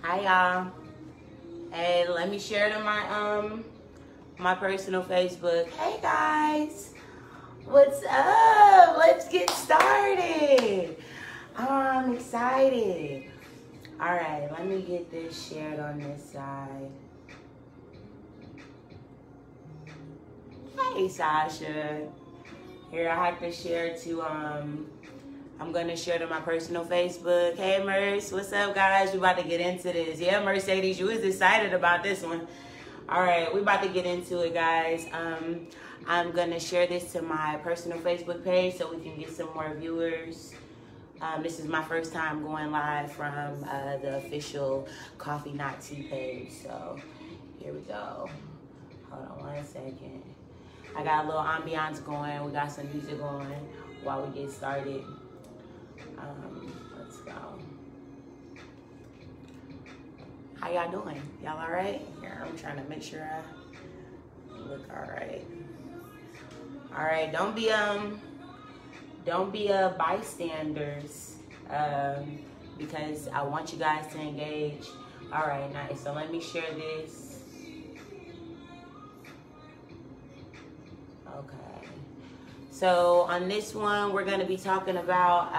Hi y'all. Hey, let me share to my personal Facebook. Hey guys, what's up? Let's get started. Oh, I'm excited. All right, let me get this shared on this side. Hey Sasha. Here I have to share to I'm gonna share to my personal Facebook. Hey Merce, what's up guys? We about to get into this. Yeah, Mercedes, you was excited about this one. All right, we about to get into it, guys. I'm gonna share this to my personal Facebook page so we can get some more viewers. This is my first time going live from the official Coffee Not Tea page. So here we go. Hold on 1 second. I got a little ambiance going. We got some music going while we get started. Let's go. How y'all doing? Y'all all right? Here, I'm trying to make sure I look all right. All right, don't be bystanders, because I want you guys to engage. All right, nice. So let me share this. Okay. So on this one, we're going to be talking about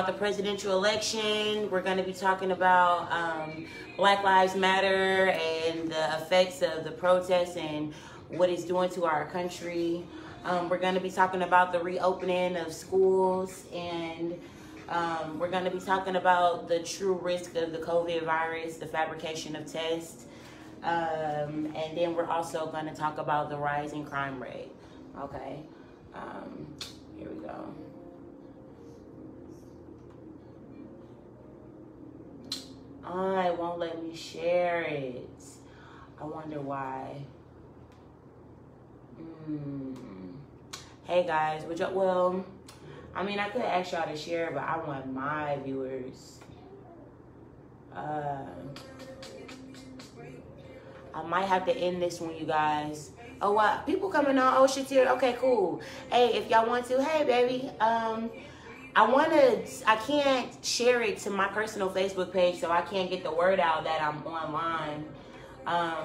the presidential election. We're going to be talking about Black Lives Matter and the effects of the protests and what it's doing to our country. We're going to be talking about the reopening of schools, and we're going to be talking about the true risk of the COVID virus, the fabrication of tests. And then we're also going to talk about the rising crime rate. Okay, here we go. Oh, it won't let me share it. I wonder why. Hey guys, well, I mean, I could ask y'all to share, but I want my viewers. I might have to end this one, you guys. Oh, wow. People coming on. Oh, Shatir. Okay, cool. Hey, if y'all want to, hey, baby. I can't share it to my personal Facebook page, so I can't get the word out that I'm online. I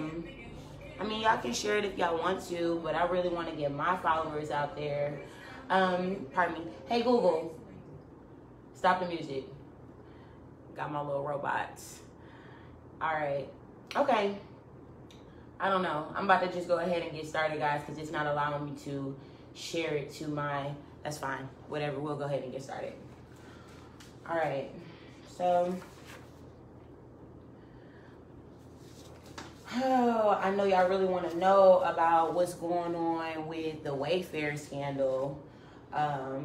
mean, y'all can share it if y'all want to, but I really want to get my followers out there. Pardon me. Hey, Google. Stop the music. Got my little robots. All right. Okay. I don't know. I'm about to just go ahead and get started, guys, because it's not allowing me to share it to my... That's fine. Whatever. We'll go ahead and get started. All right. So... Oh, I know y'all really want to know about what's going on with the Wayfair scandal.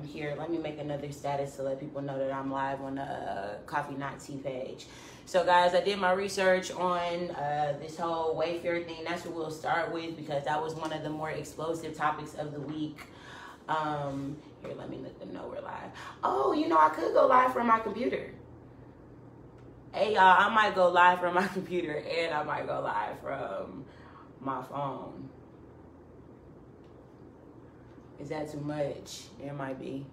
Here, let me make another status to let people know that I'm live on the Coffee Not Tea page. So guys, I did my research on this whole Wayfair thing. That's what we'll start with because that was one of the more explosive topics of the week. Here, let me let them know we're live. Oh, you know, I could go live from my computer. Hey y'all, I might go live from my computer and I might go live from my phone. Is that too much? There might be.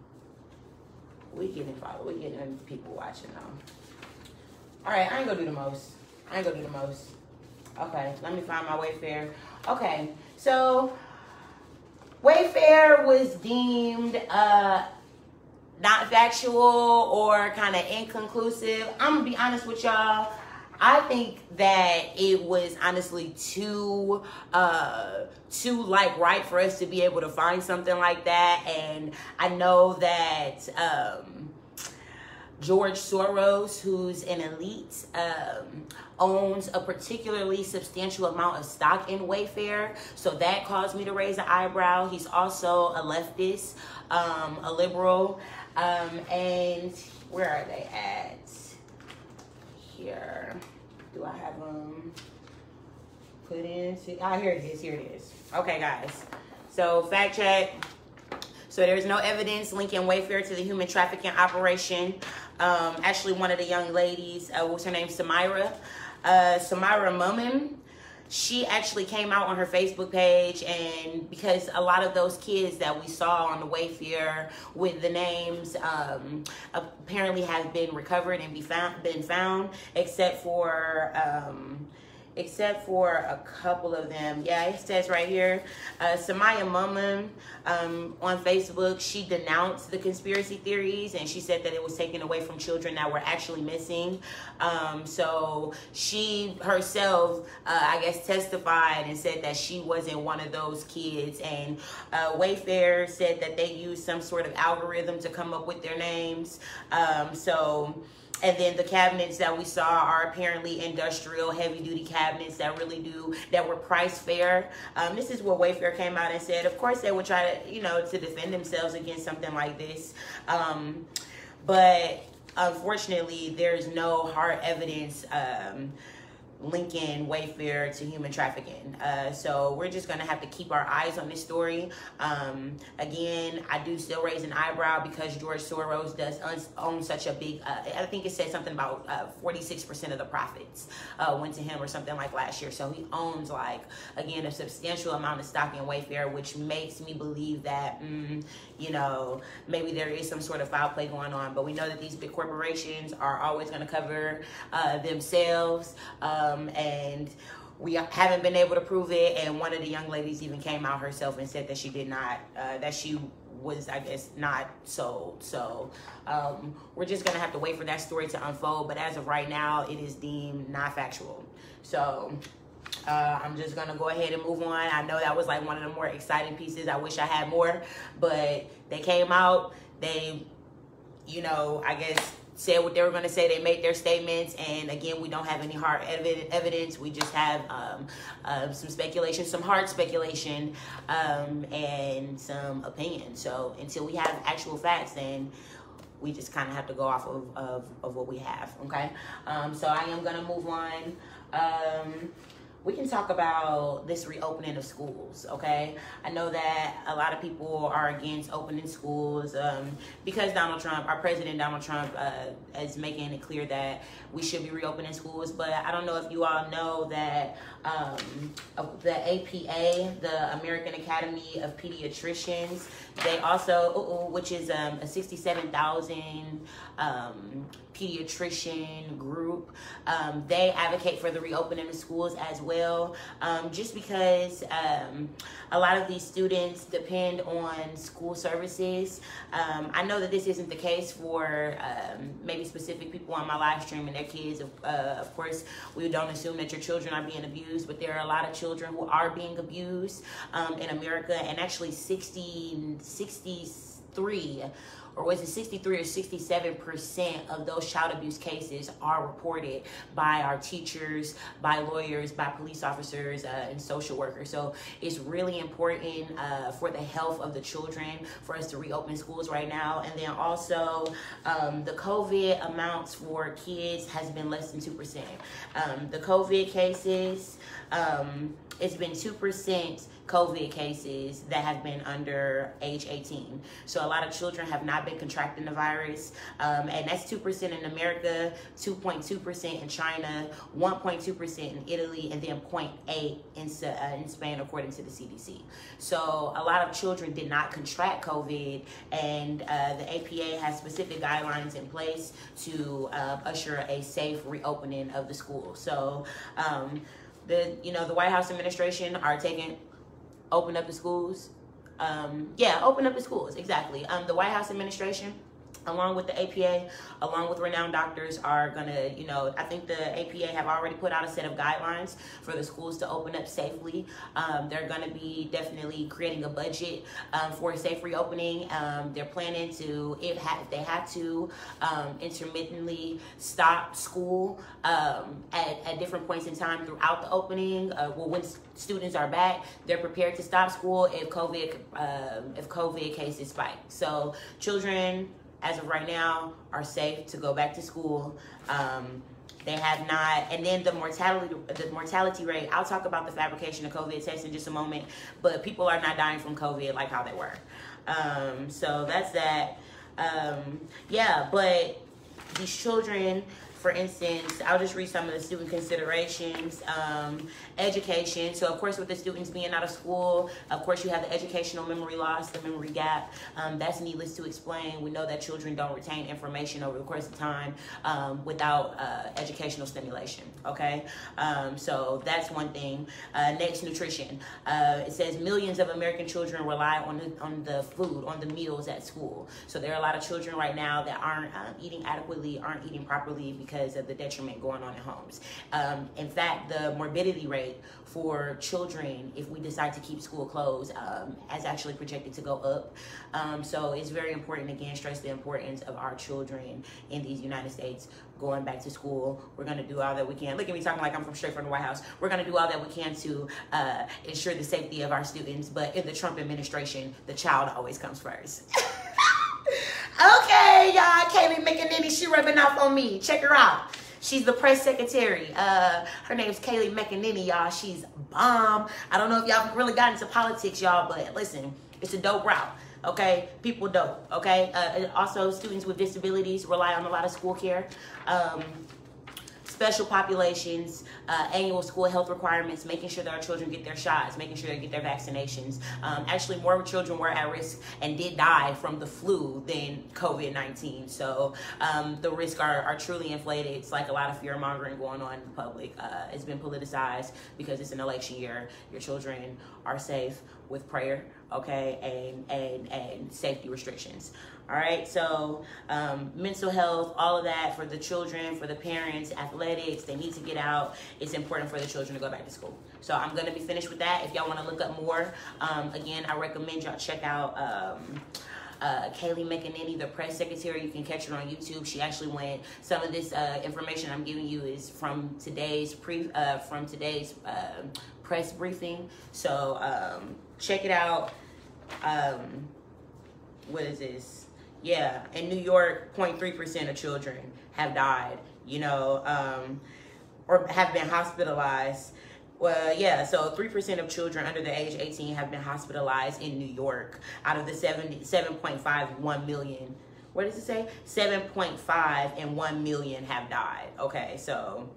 We getting people watching now. All right, I ain't gonna do the most. Okay, let me find my Wayfair. Okay, so Wayfair was deemed not factual or kind of inconclusive. I'm gonna be honest with y'all. I think that it was honestly too like right for us to be able to find something like that. And I know that George Soros, who's an elite, owns a particularly substantial amount of stock in Wayfair. So that caused me to raise an eyebrow. He's also a leftist, a liberal. And where are they at? Here. Do I have them put in? Ah, here it is. Okay, guys. So fact check. So there's no evidence linking Wayfair to the human trafficking operation. Actually, one of the young ladies, what's her name? Samira Mumin. she actually came out on her Facebook page, and because a lot of those kids that we saw on the Wayfair with the names apparently have been recovered and been found, except for a couple of them. Yeah, it says right here, Samaya Mumman on Facebook, she denounced the conspiracy theories, and she said that it was taken away from children that were actually missing. So she herself, I guess, testified and said that she wasn't one of those kids. And Wayfair said that they used some sort of algorithm to come up with their names. And then the cabinets that we saw are apparently industrial, heavy-duty cabinets that were priced fair. This is what Wayfair came out and said. Of course, they would try to, to defend themselves against something like this. But unfortunately, there's no hard evidence linking Wayfair to human trafficking. So we're just gonna have to keep our eyes on this story. Again, I do still raise an eyebrow because George Soros does own such a big, I think it said something about 46% of the profits went to him or something like last year. So he owns, like, again, a substantial amount of stock in Wayfair, which makes me believe that, maybe there is some sort of foul play going on. But we know that these big corporations are always gonna cover themselves. And we haven't been able to prove it. And one of the young ladies even came out herself and said that she did not, that she was, I guess, not sold. So we're just gonna have to wait for that story to unfold. But as of right now, it is deemed not factual. So I'm just gonna go ahead and move on. I know that was like one of the more exciting pieces. I wish I had more, but they came out, they, I guess, said what they were going to say. They made their statements, and again, we don't have any hard evidence. We just have some speculation, some hard speculation, and some opinion. So until we have actual facts, then we just kind of have to go off of what we have. Okay, so I am going to move on. We can talk about this reopening of schools, okay? I know that a lot of people are against opening schools because our President Donald Trump is making it clear that we should be reopening schools. But I don't know if you all know that the APA, the American Academy of Pediatricians, they also, which is a 67,000 pediatrician group, they advocate for the reopening of schools as well, just because a lot of these students depend on school services. I know that this isn't the case for maybe specific people on my live stream and their kids. Of course, we don't assume that your children are being abused, but there are a lot of children who are being abused in America, and actually 63 or 67% of those child abuse cases are reported by our teachers, by lawyers, by police officers, and social workers. So it's really important for the health of the children for us to reopen schools right now. And then also the COVID amounts for kids has been less than 2%. The COVID cases, it's been 2% COVID cases that have been under age 18. So a lot of children have not been contracting the virus. And that's 2% in America, 2.2% in China, 1.2% in Italy, and then 0.8% in Spain, according to the CDC. So a lot of children did not contract COVID, and the APA has specific guidelines in place to usher a safe reopening of the school. So the White House administration are open up the schools. Open up the schools, exactly. The White House administration, along with the APA, along with renowned doctors, are gonna, I think the APA have already put out a set of guidelines for the schools to open up safely. They're gonna be definitely creating a budget for a safe reopening. They're planning to, if they have to, intermittently stop school at different points in time throughout the opening. When students are back, they're prepared to stop school if COVID cases spike. So children, as of right now, are safe to go back to school. They have not, and then the mortality rate, I'll talk about the fabrication of COVID tests in just a moment, but people are not dying from COVID like how they were. So that's that. But these children, for instance, I'll just read some of the student considerations. Education. So, of course, with the students being out of school, of course, you have the educational memory loss, the memory gap. That's needless to explain. We know that children don't retain information over the course of time without educational stimulation, okay? So that's one thing. Next, nutrition. It says millions of American children rely on the food, on the meals at school. So there are a lot of children right now that aren't eating adequately, aren't eating properly because of the detriment going on in homes. In fact, the morbidity rate for children, if we decide to keep school closed, is actually projected to go up. So it's very important, again, stress the importance of our children in these United States going back to school. We're going to do all that we can. Look at me talking like I'm straight from the White House. We're going to do all that we can to ensure the safety of our students. But in the Trump administration, the child always comes first. Okay, y'all, Kaylee McEnany, she rubbing off on me. Check her out. She's the press secretary. Her name's Kaylee McEnany, y'all. She's bomb. I don't know if y'all really got into politics, y'all, but listen, it's a dope route. Okay, people dope. Okay, also students with disabilities rely on a lot of school care. Special populations, annual school health requirements, making sure that our children get their shots, making sure they get their vaccinations. Actually, more children were at risk and did die from the flu than COVID-19. So the risks are truly inflated. It's like a lot of fear mongering going on in the public. It's been politicized because it's an election year. Your children are safe with prayer, okay, and safety restrictions. All right, so mental health, all of that for the children, for the parents, athletics, they need to get out. It's important for the children to go back to school. So I'm going to be finished with that. If y'all want to look up more, again, I recommend y'all check out Kaylee McEnany, the press secretary. You can catch her on YouTube. She actually went, some of this information I'm giving you is from today's press briefing. So check it out. What is this? Yeah, in New York, 0.3% of children have died, you know, or have been hospitalized. Well, yeah, so 3% of children under the age 18 have been hospitalized in New York out of the 7.51 million. What does it say? 7.5 and 1 million have died. Okay, so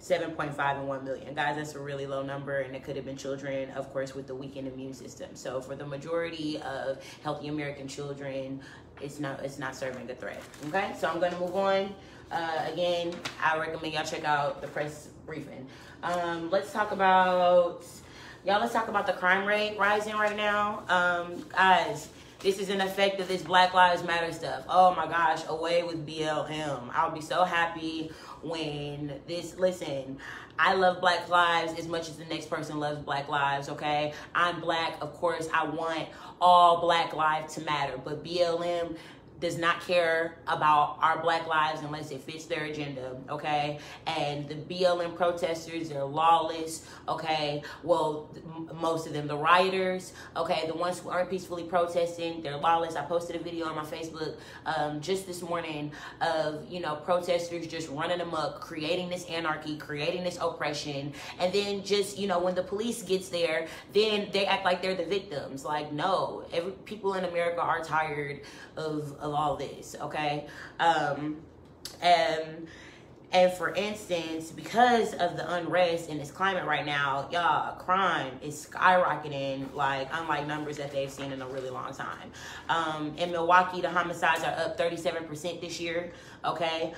7.5 and 1 million. Guys, that's a really low number, and it could have been children, of course, with the weakened immune system. So for the majority of healthy American children, it's not serving a threat. Okay, so I'm going to move on. Again, I recommend y'all check out the press briefing. Let's talk about the crime rate rising right now. Guys, this is an effect of this Black Lives Matter stuff. Oh my gosh, away with BLM. I'll be so happy when this, listen, I love Black lives as much as the next person loves Black lives, okay? I'm Black, of course, I want all Black lives to matter, but BLM does not care about our Black lives unless it fits their agenda, okay? And the BLM protesters, they're lawless, okay? Well, most of them, the rioters, okay? The ones who aren't peacefully protesting, they're lawless. I posted a video on my Facebook just this morning of, you know, protesters just running amok, creating this anarchy, creating this oppression, and then just, you know, when the police gets there, then they act like they're the victims. Like, no, people in America are tired of all this, okay? And for instance, because of the unrest in this climate right now, y'all, crime is skyrocketing, like unlike numbers that they've seen in a really long time. In Milwaukee, the homicides are up 37% this year, okay?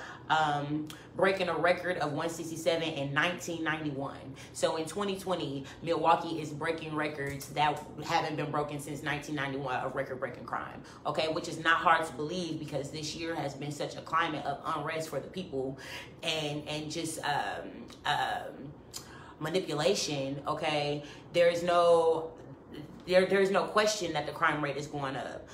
Breaking a record of 167 in 1991. So in 2020, Milwaukee is breaking records that haven't been broken since 1991 of record-breaking crime, okay? Which is not hard to believe because this year has been such a climate of unrest for the people and just manipulation, okay? There's no question that the crime rate is going up.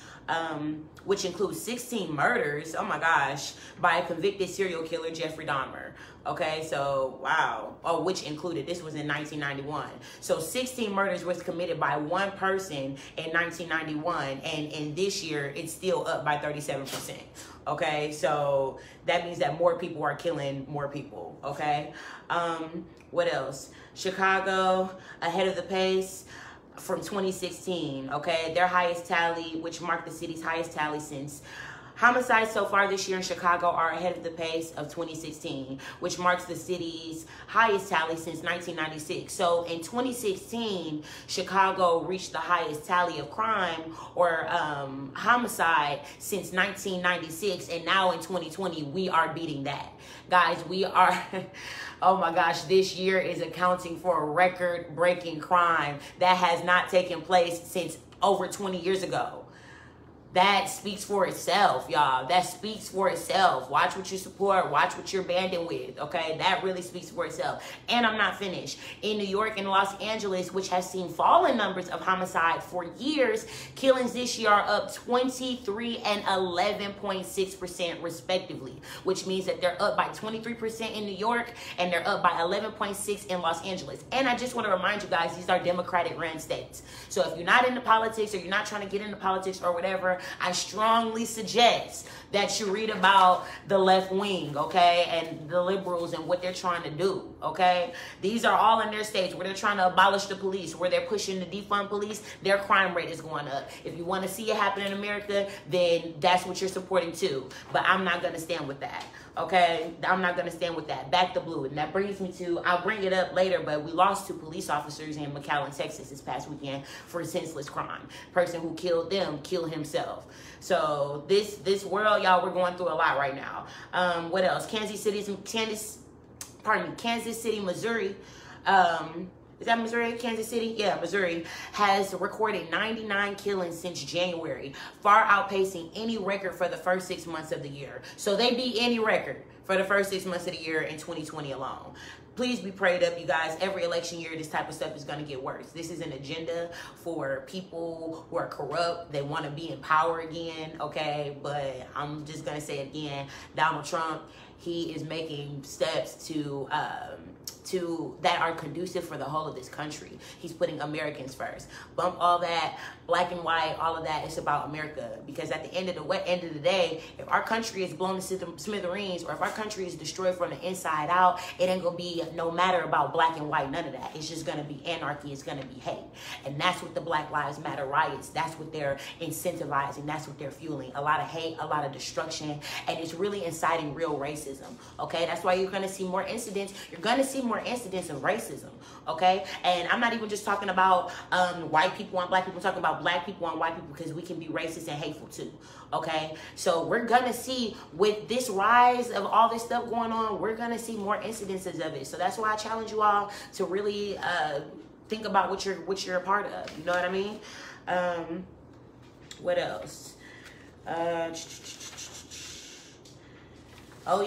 Which includes 16 murders, oh my gosh, by a convicted serial killer, Jeffrey Dahmer. Okay, so wow. Oh, which included, this was in 1991. So 16 murders was committed by one person in 1991, and in this year, it's still up by 37%. Okay, so that means that more people are killing more people, okay? What else? Chicago, ahead of the pace from 2016, okay? Their highest tally, which marked the city's highest tally since Homicides so far this year in Chicago are ahead of the pace of 2016, which marks the city's highest tally since 1996. So in 2016, Chicago reached the highest tally of crime or homicide since 1996. And now in 2020, we are beating that. Guys, we are, oh my gosh, this year is accounting for a record-breaking crime that has not taken place since over 20 years ago. That speaks for itself, y'all. That speaks for itself. Watch what you support. Watch what you're banding with, okay? That really speaks for itself. And I'm not finished. In New York and Los Angeles, which has seen falling numbers of homicide for years, killings this year are up 23 and 11.6% respectively, which means that they're up by 23% in New York and they're up by 11.6% in Los Angeles. And I just want to remind you guys, these are Democratic-run states. So if you're not into politics or you're not trying to get into politics or whatever, I strongly suggest that you read about the left wing, okay, and the liberals and what they're trying to do, okay? These are all in their states where they're trying to abolish the police, where they're pushing the defund police. Their crime rate is going up. If you want to see it happen in America, then that's what you're supporting too. But I'm not going to stand with that. Okay, I'm not going to stand with that. Back the blue. And that brings me to, I'll bring it up later, but we lost 2 police officers in McAllen, Texas this past weekend for senseless crime. Person who killed them killed himself. So this world, y'all, we're going through a lot right now. What else? Kansas City, Missouri. Is that Missouri? Kansas City? Yeah, Missouri has recorded 99 killings since January, far outpacing any record for the first 6 months of the year. So they beat any record for the first 6 months of the year in 2020 alone. Please be prayed up, you guys. Every election year, this type of stuff is going to get worse. This is an agenda for people who are corrupt. They want to be in power again, okay? But I'm just going to say it again. Donald Trump, he is making steps to that are conducive for the whole of this country. He's putting Americans first. Bump all that, black and white, all of that. It's about America. Because at the end of the day, if our country is blown to smithereens, or if our country is destroyed from the inside out, it ain't gonna be no matter about black and white, none of that. It's just gonna be anarchy. It's gonna be hate. And that's what the Black Lives Matter riots, that's what they're incentivizing. That's what they're fueling. A lot of hate, a lot of destruction, and it's really inciting real racism. Okay, that's why you're gonna see more incidents. You're gonna see more incidents of racism, okay? And I'm not even just talking about white people on black people. I'm talking about black people on white people, because we can be racist and hateful too, okay? So we're gonna see, with this rise of all this stuff going on, we're gonna see more incidences of it. So that's why I challenge you all to really think about what you're a part of. You know what I mean? What else? Oh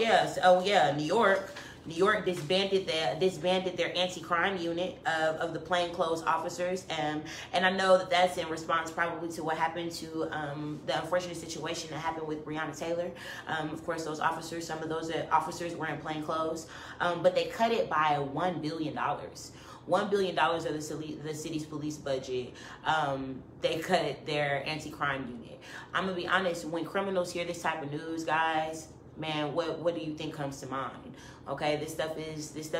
yeah, New York disbanded their anti-crime unit of the plainclothes officers, and I know that that's in response probably to what happened to the unfortunate situation that happened with Breonna Taylor. Of course, those officers, some of those officers were in plainclothes, but they cut it by $1 billion. $1 billion of the city's police budget. They cut their anti-crime unit. I'm gonna be honest, when criminals hear this type of news, guys, man, what do you think comes to mind? Okay, this stuff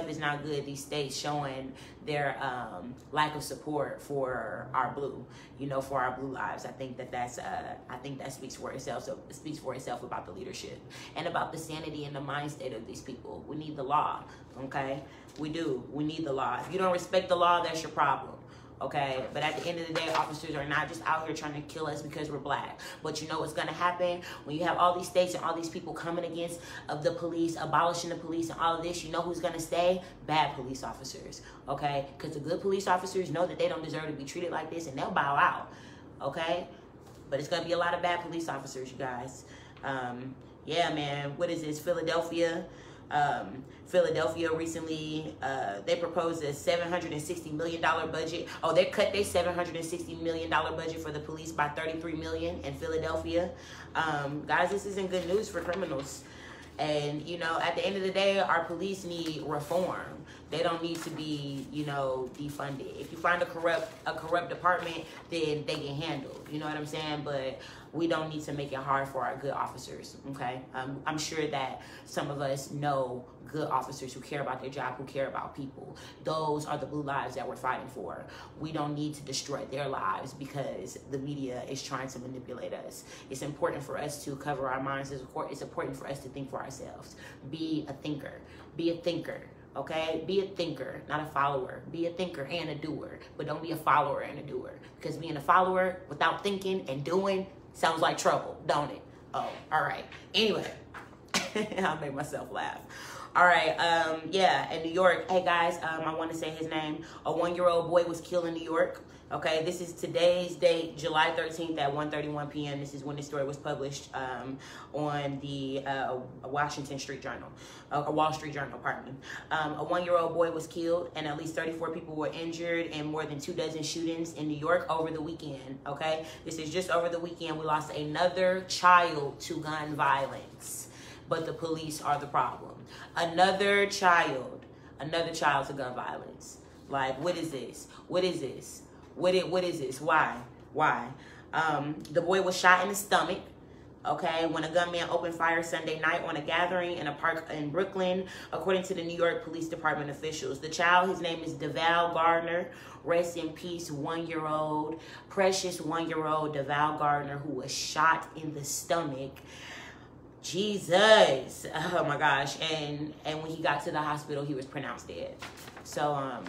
is not good. These states showing their lack of support for our blue, for our blue lives. I think that speaks for itself. So it speaks for itself about the leadership and about the sanity and the mind state of these people. We need the law, okay? We do. We need the law. If you don't respect the law, that's your problem. Okay, but at the end of the day, officers are not just out here trying to kill us because we're black. But you know what's going to happen when you have all these states and all these people coming against the police, abolishing the police and all of this? You know who's going to stay? Bad police officers, okay? Because the good police officers know that they don't deserve to be treated like this, and they'll bow out, okay? But it's going to be a lot of bad police officers, you guys. Yeah, man, what is this? Philadelphia recently, they proposed a $760 million budget. Oh, they cut their $760 million budget for the police by $33 million in Philadelphia. Guys, this isn't good news for criminals. And, at the end of the day, our police need reform. They don't need to be, defunded. If you find a corrupt department, then they get handled. You know what I'm saying? But we don't need to make it hard for our good officers, okay? I'm sure that some of us know good officers who care about their job, who care about people. Those are the blue lives that we're fighting for. We don't need to destroy their lives because the media is trying to manipulate us. It's important for us to cover our minds. It's important for us to think for ourselves. Be a thinker. Be a thinker. Okay, be a thinker, not a follower. Be a thinker and a doer, but don't be a follower and a doer. Because being a follower without thinking and doing sounds like trouble, don't it? Oh, all right. Anyway, I'll make myself laugh. All right, yeah, in New York, hey guys, I want to say his name. A 1-year-old boy was killed in New York. Okay, this is today's date, July 13th at 1:31 p.m. This is when the story was published on the Wall Street Journal, pardon me. A 1-year-old boy was killed and at least 34 people were injured in more than 24 shootings in New York over the weekend, okay? This is just over the weekend. We lost another child to gun violence, but the police are the problem. Another child to gun violence. Like, what is this? What is this? What is this? Why? The boy was shot in the stomach, okay, when a gunman opened fire Sunday night on a gathering in a park in Brooklyn, according to the New York Police Department officials. The child, his name is DeVal Gardner. Rest in peace, 1-year-old, precious 1-year-old DeVal Gardner, who was shot in the stomach. Jesus, oh my gosh. And when he got to the hospital, he was pronounced dead. So,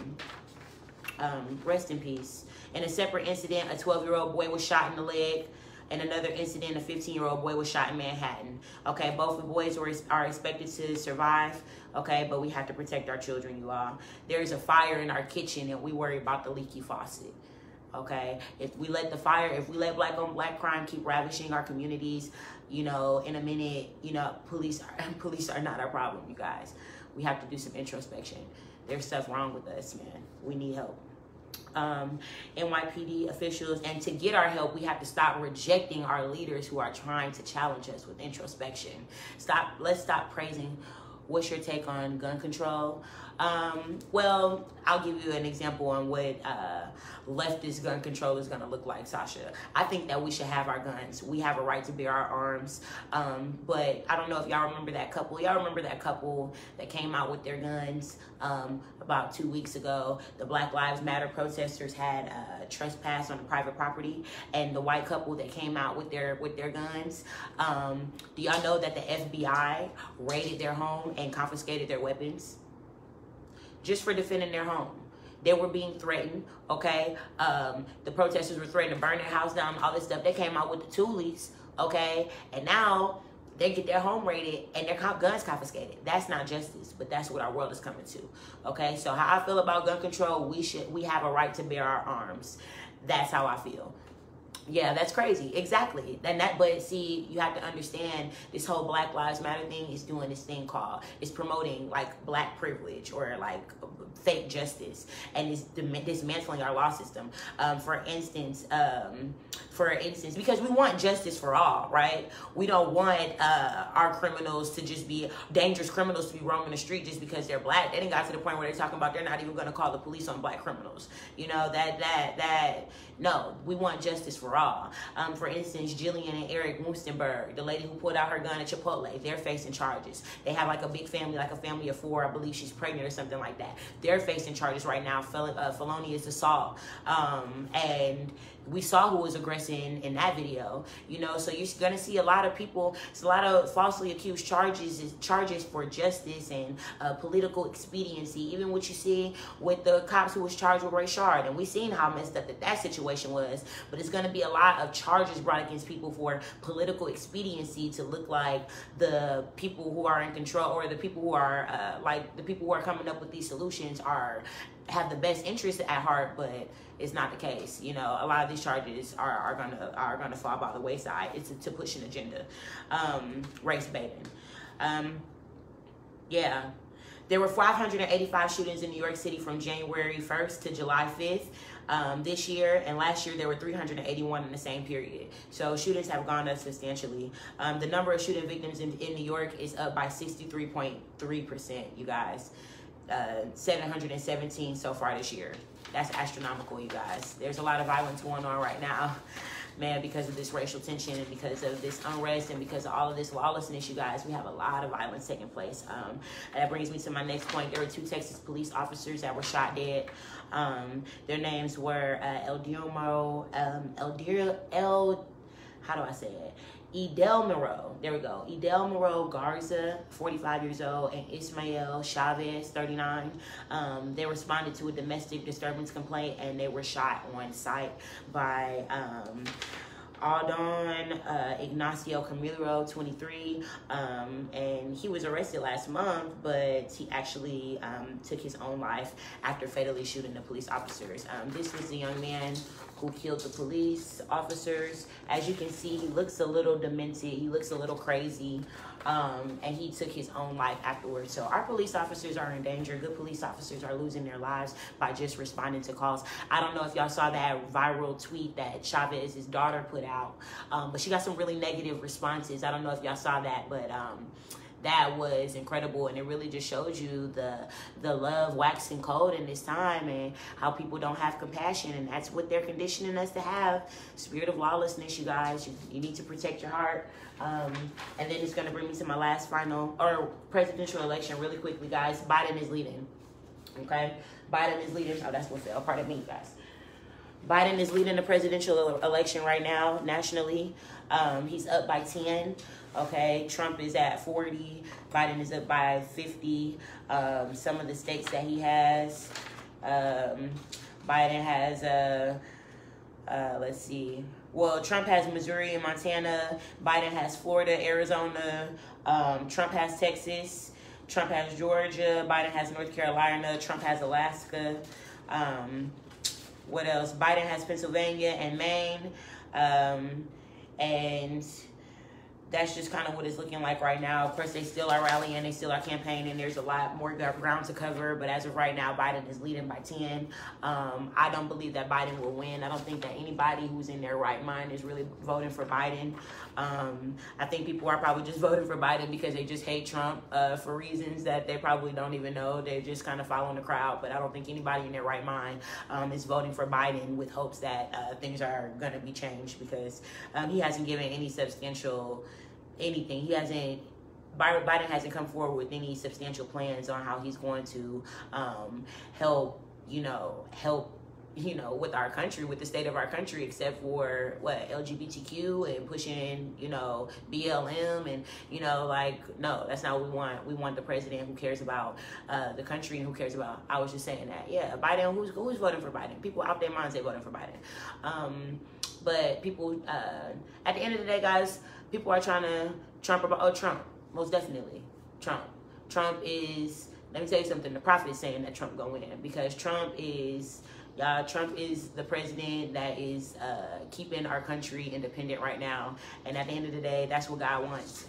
rest in peace. In a separate incident, a 12-year-old boy was shot in the leg. In another incident, a 15-year-old boy was shot in Manhattan. Okay, both the boys are expected to survive. Okay, but we have to protect our children, you all. There is a fire in our kitchen and we worry about the leaky faucet. Okay, if we let black on black crime keep ravishing our communities, you know, in a minute, you know, police are not our problem, you guys. We have to do some introspection. There's stuff wrong with us, man. We need help. NYPD officials, and to get our help, we have to stop rejecting our leaders who are trying to challenge us with introspection. Let's stop praising. What's your take on gun control? Well, I'll give you an example on what leftist gun control is going to look like, Sasha. I think that we should have our guns. We have a right to bear our arms. But I don't know if y'all remember that couple. Y'all remember that couple that came out with their guns about 2 weeks ago? The Black Lives Matter protesters had trespass on private property, and the white couple that came out with their guns. Do y'all know that the FBI raided their home and confiscated their weapons just for defending their home? They were being threatened, okay? The protesters were threatened to burn their house down, all this stuff. They came out with the toolies, okay? And now they get their home raided and their guns confiscated. That's not justice, but that's what our world is coming to, okay? So how I feel about gun control, we have a right to bear our arms. That's how I feel. Yeah, that's crazy. Exactly. But see, you have to understand this whole Black Lives Matter thing is doing this thing called, it's promoting like black privilege or like fake justice, and it's dismantling our law system. For instance, because we want justice for all, right? We don't want our criminals to just be dangerous criminals to be roaming the street just because they're black. They didn't got to the point where they're talking about they're not even going to call the police on black criminals. You know, no, we want justice for all. For instance, Jillian and Eric Woostenberg, the lady who pulled out her gun at Chipotle, they're facing charges. They have like a big family, like a family of 4. I believe she's pregnant or something like that. They're facing charges right now, felonious assault. And we saw who was aggressing in that video, you know, so you're going to see a lot of people, it's a lot of falsely accused charges for justice and political expediency, even what you see with the cops who was charged with Ray Shard, and we seen how messed up that situation was, but it's going to be a lot of charges brought against people for political expediency to look like the people who are in control, or the people who are like the people who are coming up with these solutions have the best interest at heart, but it's not the case. You know, a lot of these charges are gonna fall by the wayside. It's to push an agenda. Race baiting. Yeah. There were 585 shootings in New York City from January 1st to July 5th this year, and last year there were 381 in the same period. So shootings have gone up substantially. The number of shooting victims in New York is up by 63.3%, you guys. 717 so far this year. That's astronomical, you guys. There's a lot of violence going on right now. man, because of this racial tension and because of this unrest and because of all of this lawlessness, you guys, we have a lot of violence taking place. And that brings me to my next point. There were 2 Texas police officers that were shot dead. Their names were Edelmiro, there we go. Edelmiro Garza, 45 years old, and Ismael Chavez, 39. They responded to a domestic disturbance complaint, and they were shot on site by Aldon Ignacio Camilo, 23, and he was arrested last month, but he actually took his own life after fatally shooting the police officers. This was the young man who killed the police officers. As you can see, he looks a little demented, he looks a little crazy, and he took his own life afterwards. So our police officers are in danger. Good police officers are losing their lives by just responding to calls. I don't know if y'all saw that viral tweet that Chavez's daughter put out, but she got some really negative responses. I don't know if y'all saw that, but that was incredible, and it really just shows you the love waxing cold in this time and how people don't have compassion, and that's what they're conditioning us to have. Spirit of lawlessness, you guys. You need to protect your heart. And then it's going to bring me to my last presidential election really quickly, guys. Biden is leading. Okay? Biden is leading. Oh, that's what fell. Pardon me, guys. Biden is leading the presidential election right now, nationally. He's up by 10. Okay, Trump is at 40. Biden is up by 50. Some of the states that he has, Biden has, let's see. Well, Trump has Missouri and Montana. Biden has Florida, Arizona. Trump has Texas. Trump has Georgia. Biden has North Carolina. Trump has Alaska. What else? Biden has Pennsylvania and Maine. And that's just kind of what it's looking like right now. Of course, they still are rallying, they still are campaigning. There's a lot more ground to cover, but as of right now, Biden is leading by 10. I don't believe that Biden will win. I don't think that anybody who's in their right mind is really voting for Biden. I think people are probably just voting for Biden because they just hate Trump for reasons that they probably don't even know. They're just kind of following the crowd, but I don't think anybody in their right mind is voting for Biden with hopes that things are going to be changed, because he hasn't given any substantial anything. Biden hasn't come forward with any substantial plans on how he's going to help with our country, with the state of our country, except for LGBTQ and pushing, BLM and, no, that's not what we want. We want the president who cares about the country and who cares about, I was just saying that, yeah, Biden, who's voting for Biden? People out their minds, they voting for Biden. But people, at the end of the day, guys, people are trying to Trump, most definitely, Trump. Trump is, let me tell you something, the prophet is saying that Trump gonna win, because Trump is the president that is keeping our country independent right now. And at the end of the day, that's what God wants.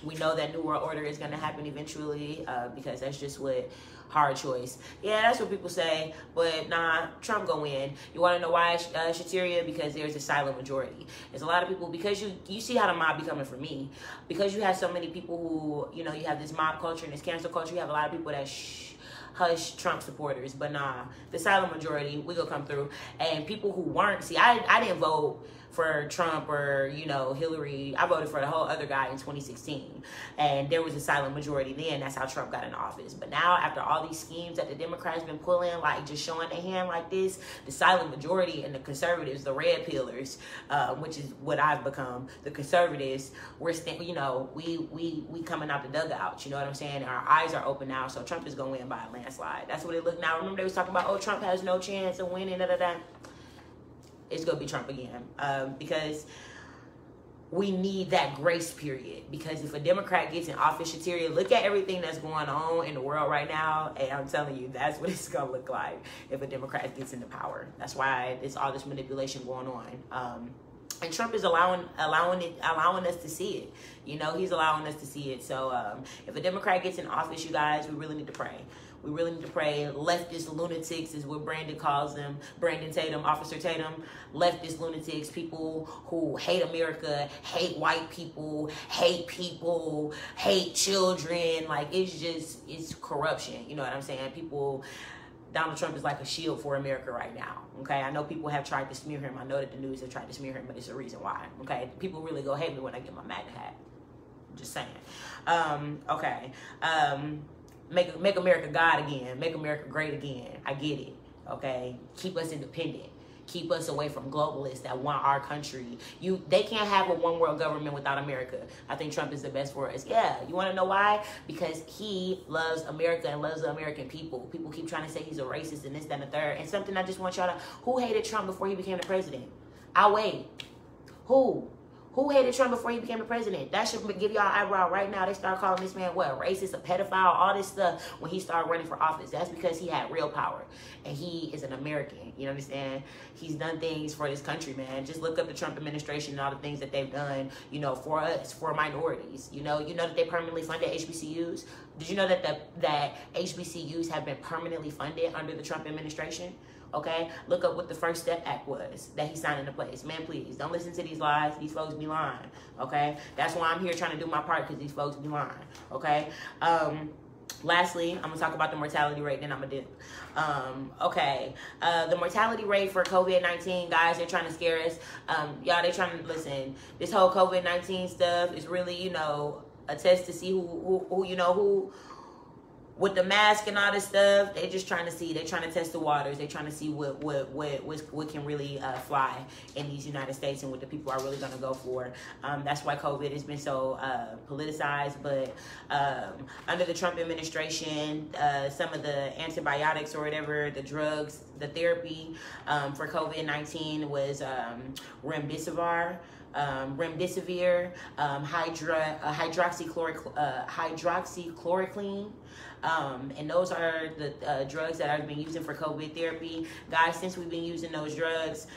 We know that New World Order is going to happen eventually, because that's just what, hard choice. Yeah, that's what people say, but nah, Trump gonna win. You want to know why, Shateria? Because there's a silent majority. There's a lot of people, because you see how the mob be coming for me, because you have so many people who, you have this mob culture and this cancel culture. You have a lot of people that hush Trump supporters, but nah, the silent majority, we gonna come through. And people who weren't, see, I didn't vote for Trump or, Hillary. I voted for the whole other guy in 2016. And there was a silent majority then. That's how Trump got in office. But now, after all these schemes that the Democrats been pulling, like just showing their hand like this, the silent majority and the conservatives, the red pillars, which is what I've become, the conservatives, we coming out the dugout. You know what I'm saying? Our eyes are open now. So Trump is going to win by a landslide. That's what it looked now. Remember they was talking about, oh, Trump has no chance of winning, da-da-da. It's going to be Trump again, because we need that grace period. Because if a Democrat gets in office, Shateria, look at everything that's going on in the world right now, and I'm telling you, that's what it's going to look like if a Democrat gets into power. That's why there's all this manipulation going on. And Trump is allowing us to see it. He's allowing us to see it. So if a Democrat gets in office, you guys, we really need to pray. We really need to pray. Leftist lunatics is what Brandon calls them. Brandon Tatum, Officer Tatum. Leftist lunatics, people who hate America, hate white people, hate children. Like, it's corruption. You know what I'm saying? People, Donald Trump is like a shield for America right now, okay? I know people have tried to smear him. I know that the news have tried to smear him, but it's a reason why, okay? People really go hate me when I get my MAGA hat. Just saying. Okay. Make America God again. Make America great again. I get it, okay? Keep us independent. Keep us away from globalists that want our country. They can't have a one world government without America. I think Trump is the best for us. Yeah, you want to know why? Because he loves America and loves the American people. People keep trying to say he's a racist and this, that, and the third. And something I just want y'all to, who hated Trump before he became the president? I'll wait. Who? Who hated Trump before he became the president? That should give y'all an eyebrow right now. They start calling this man, what, racist, a pedophile, all this stuff when he started running for office. That's because he had real power. And he is an American. You understand? He's done things for this country, man. Just look up the Trump administration and all the things that they've done, you know, for us, for minorities. You know that they permanently funded HBCUs? Did you know that HBCUs have been permanently funded under the Trump administration? Okay, look up what the First Step Act was that he signed into place. Man, please, don't listen to these lies. These folks be lying, okay? That's why I'm here trying to do my part, because these folks be lying, okay? Lastly, I'm going to talk about the mortality rate, then I'm going to dip. Okay, the mortality rate for COVID-19, guys, they're trying to scare us. Y'all, they're trying to, listen, this whole COVID-19 stuff is really, you know, a test to see who with the mask and all this stuff. They're just trying to see. They're trying to test the waters. They're trying to see what can really fly in these United States and what the people are really going to go for. That's why COVID has been so politicized. But under the Trump administration, some of the antibiotics or whatever, the drugs, the therapy for COVID-19 was remdesivir, hydroxychloroquine. And those are the drugs that I've been using for COVID therapy. Guys, since we've been using those drugs,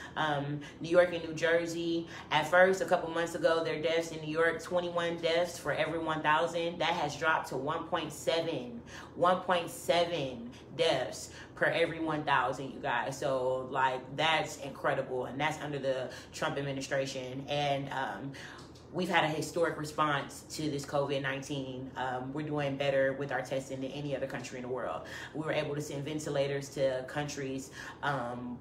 New York and New Jersey, at first, a couple months ago, their deaths in New York, 21 deaths for every 1,000. That has dropped to 1.7 deaths per every 1,000, you guys. So, like, that's incredible. And that's under the Trump administration. And we've had a historic response to this COVID-19. We're doing better with our testing than any other country in the world. We were able to send ventilators to countries.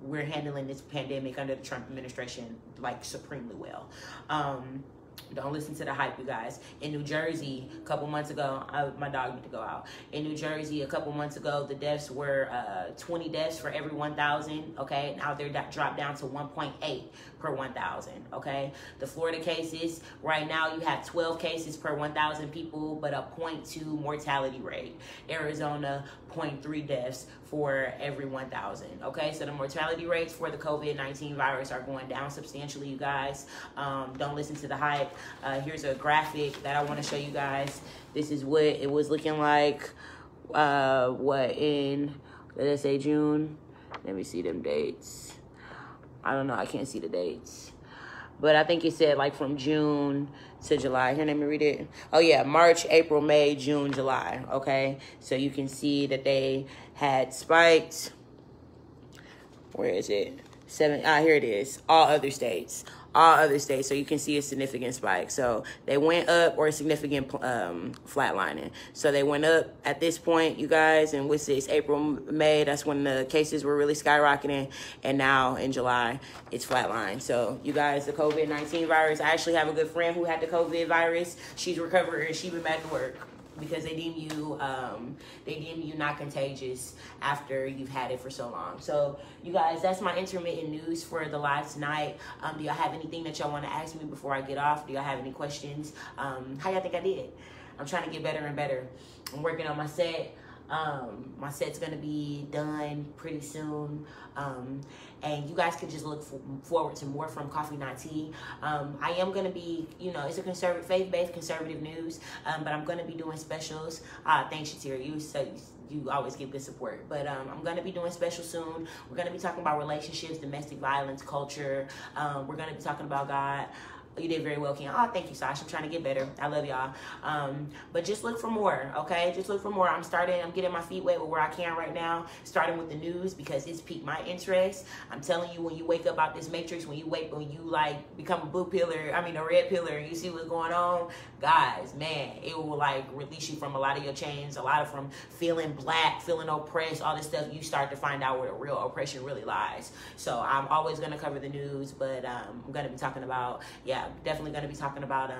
We're handling this pandemic under the Trump administration, like, supremely well. Don't listen to the hype, you guys. In New Jersey, a couple months ago, my dog need to go out. In New Jersey, a couple months ago, the deaths were 20 deaths for every 1,000, okay? Now they're dropped down to 1.8 per 1,000, okay? The Florida cases, right now you have 12 cases per 1,000 people, but a 0.2 mortality rate. Arizona, 0.3 deaths for every 1,000, okay? So the mortality rates for the COVID-19 virus are going down substantially, you guys. Don't listen to the hype. Here's a graphic that I want to show you guys. This is what it was looking like, in, let's say June. Let me see them dates. I don't know, I can't see the dates. But I think it said like from June to July. Here, let me read it. Oh yeah, March, April, May, June, July, okay? So you can see that they had spiked. Where is it? Here it is. All other states. So you can see a significant spike. So they went up, or a significant flatlining. So they went up at this point, you guys, and what's this, April, May, that's when the cases were really skyrocketing. And now in July, it's flatlined. So you guys, the COVID-19 virus, I actually have a good friend who had the COVID virus. She's recovered and she's been back to work, because they deem you not contagious after you've had it for so long. So you guys, that's my intermittent news for the live tonight. Do y'all have anything that y'all want to ask me before I get off? Do y'all have any questions? How y'all think I did? I'm trying to get better and better. I'm working on my set. My set's gonna be done pretty soon, and you guys can just look forward to more from Coffee Not Tea. I am gonna be, it's a faith-based conservative news, but I'm gonna be doing specials. Thanks, Shatira. You always give good support, but I'm gonna be doing specials soon. We're gonna be talking about relationships, domestic violence, culture. We're gonna be talking about God. You did very well, Ken. Oh, thank you, Sasha. I'm trying to get better. I love y'all. But just look for more, okay? Just look for more. I'm getting my feet wet with where I can right now, starting with the news because it's piqued my interest. I'm telling you, when you wake up out this matrix, when you like become a red pillar, and you see what's going on, guys, man, it will like release you from a lot of your chains, from feeling black, feeling oppressed, all this stuff. You start to find out where the real oppression really lies. So I'm always going to cover the news, but I'm going to be talking about, definitely going to be talking about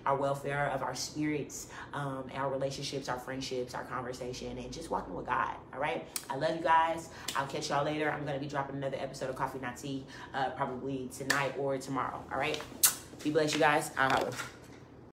our welfare of our spirits, our relationships, our friendships, our conversation, and just walking with God. All right. I love you guys. I'll catch y'all later. I'm going to be dropping another episode of Coffee Not Tea, probably tonight or tomorrow. All right. Be blessed, you guys. I'll holler.